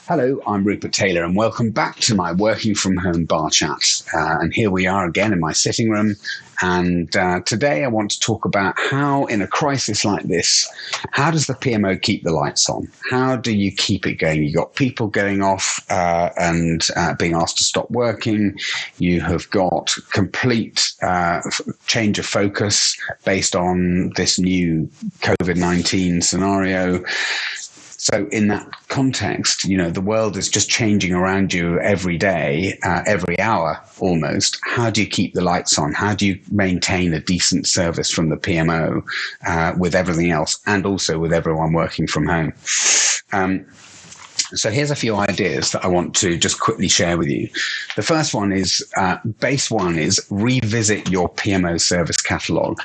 Hello, I'm Rupert Taylor and welcome back to my working from home bar chat. And here we are again in my sitting room. And today I want to talk about how in a crisis like this, how does the PMO keep the lights on? How do you keep it going? You've got people going off and being asked to stop working. You have got complete change of focus based on this new COVID-19 scenario. So in that context, the world is just changing around you every day, every hour almost. How do you keep the lights on? How do you maintain a decent service from the PMO with everything else and also with everyone working from home? So here's a few ideas that I want to just quickly share with you. The first one is, base one is revisit your PMO service catalog.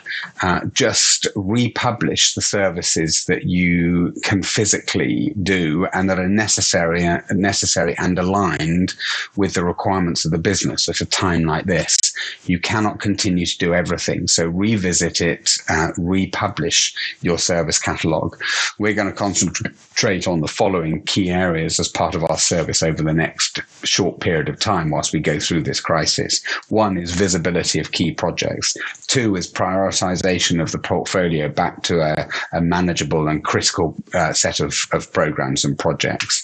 Just republish the services that you can physically do and that are necessary and aligned with the requirements of the business at a time like this. You cannot continue to do everything. So revisit it, republish your service catalog. We're going to concentrate on the following key areas as part of our service over the next short period of time whilst we go through this crisis. One is visibility of key projects. Two is prioritization of the portfolio back to a manageable and critical set of programs and projects.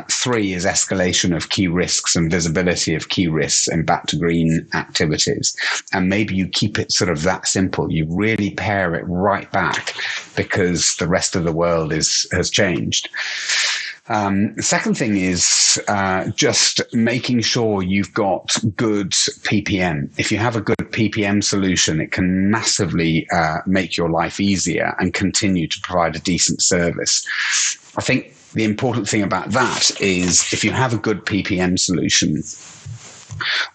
Three is escalation of key risks and visibility of key risks and back to green activities. And maybe you keep it sort of that simple. You really pare it right back because the rest of the world has changed. The second thing is just making sure you've got good PPM. If you have a good PPM solution, it can massively make your life easier and continue to provide a decent service. I think the important thing about that is if you have a good PPM solution,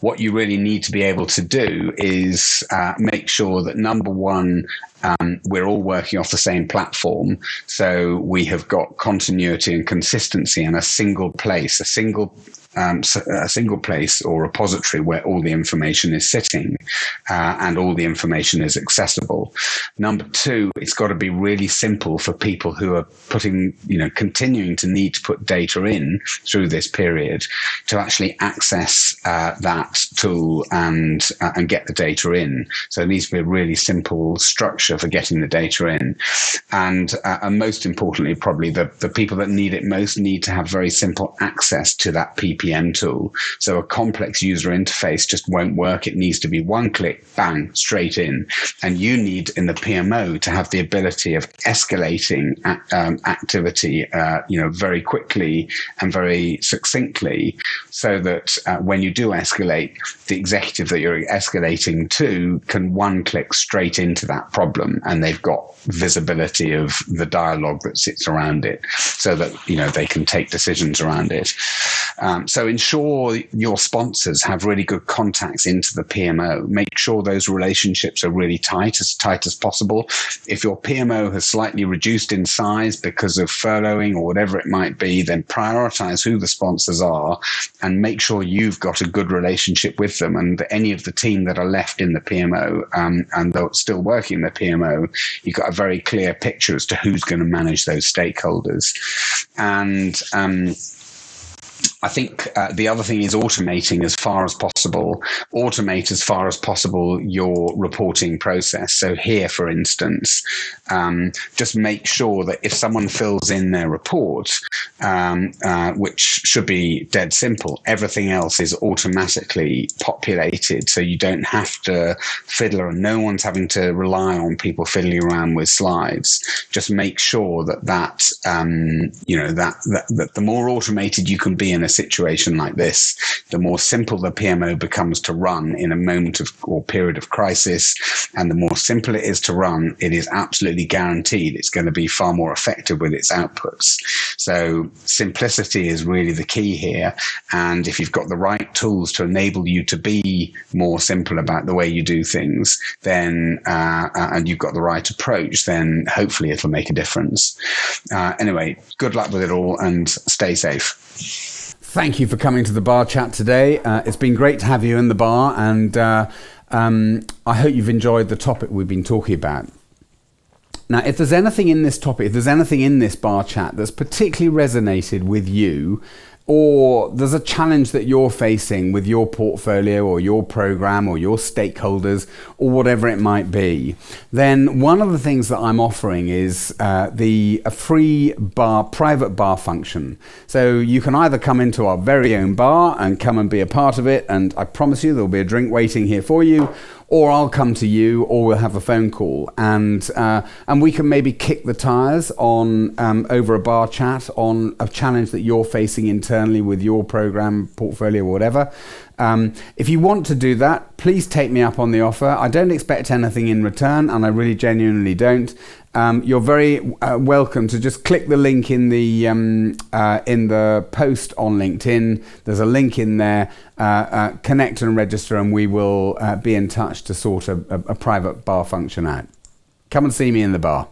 what you really need to be able to do is make sure that, number one, we're all working off the same platform. So we have got continuity and consistency in a single place, a single place or repository where all the information is sitting and all the information is accessible. Number two, it's got to be really simple for people who are continuing to need to put data in through this period to actually access that tool and get the data in. So it needs to be a really simple structure for getting the data in. And most importantly, probably the people that need it most need to have very simple access to that PPM tool. So a complex user interface just won't work. It needs to be one click, bang, straight in. And you need in the PMO to have the ability of escalating activity, very quickly and very succinctly, so that when you do escalate, the executive that you're escalating to can one click straight into that problem, and they've got visibility of the dialogue that sits around it, so that they can take decisions around it. So ensure your sponsors have really good contacts into the PMO. Make sure those relationships are really tight as possible. If your PMO has slightly reduced in size because of furloughing or whatever it might be, then prioritize who the sponsors are and make sure you've got a good relationship with them. And any of the team that are left in the PMO and they're still working in the PMO, you've got a very clear picture as to who's going to manage those stakeholders. And I think the other thing is automating as far as possible. Automate as far as possible your reporting process. So here, for instance, just make sure that if someone fills in their report, which should be dead simple, everything else is automatically populated. So you don't have to fiddle, and no one's having to rely on people fiddling around with slides. Just make sure that the more automated you can be in a situation like this, the more simple the PMO becomes to run in a moment or period of crisis. And the more simple it is to run, it is absolutely guaranteed it's going to be far more effective with its outputs. So simplicity is really the key here. And if you've got the right tools to enable you to be more simple about the way you do things, then and you've got the right approach, then hopefully it'll make a difference. Anyway, good luck with it all and stay safe. Thank you for coming to the bar chat today. It's been great to have you in the bar, and I hope you've enjoyed the topic we've been talking about. Now, if there's anything in this topic, if there's anything in this bar chat that's particularly resonated with you, or there's a challenge that you're facing with your portfolio or your program or your stakeholders or whatever it might be, then one of the things that I'm offering is a free private bar function. So you can either come into our very own bar and come and be a part of it, and I promise you there'll be a drink waiting here for you, or I'll come to you, or we'll have a phone call, and we can maybe kick the tires on over a bar chat on a challenge that you're facing internally with your program, portfolio, or whatever. If you want to do that, please take me up on the offer. I don't expect anything in return, and I really genuinely don't. You're very welcome to just click the link in the post on LinkedIn. There's a link in there. Connect and register, and we will be in touch to sort a private bar function out. Come and see me in the bar.